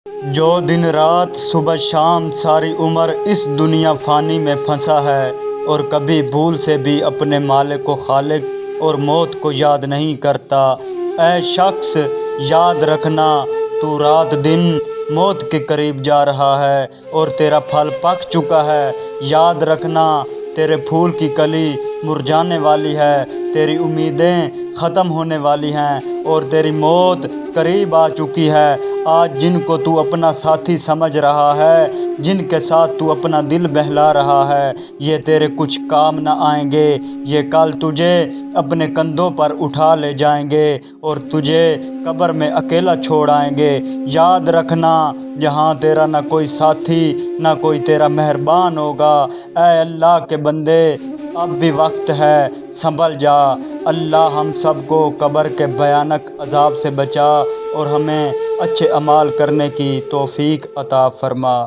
جو دن رات صبح شام ساری عمر اس دنیا فانی میں پھنسا ہے اور کبھی بھول سے بھی اپنے مالک و خالق اور موت کو یاد نہیں کرتا، اے شخص یاد رکھنا تو رات دن موت کے قریب جا رہا ہے اور تیرا پھل پک چکا ہے۔ یاد رکھنا تیرے پھول کی کلی مرجھانے والی ہے، تیری امیدیں ختم ہونے والی ہیں اور تیری موت قریب آ چکی ہے۔ آج جن کو تو اپنا ساتھی سمجھ رہا ہے، جن کے ساتھ تو اپنا دل بہلا رہا ہے، یہ تیرے کچھ کام نہ آئیں گے۔ یہ کل تجھے اپنے کندھوں پر اٹھا لے جائیں گے اور تجھے قبر میں اکیلا چھوڑ آئیں گے۔ یاد رکھنا یہاں تیرا نہ کوئی ساتھی نہ کوئی تیرا مہربان ہوگا۔ اے اللہ کے بندے، اب بھی وقت ہے، سنبھل جا۔ اللہ ہم سب کو قبر کے بھیانک عذاب سے بچا اور ہمیں اچھے اعمال کرنے کی توفیق عطا فرما۔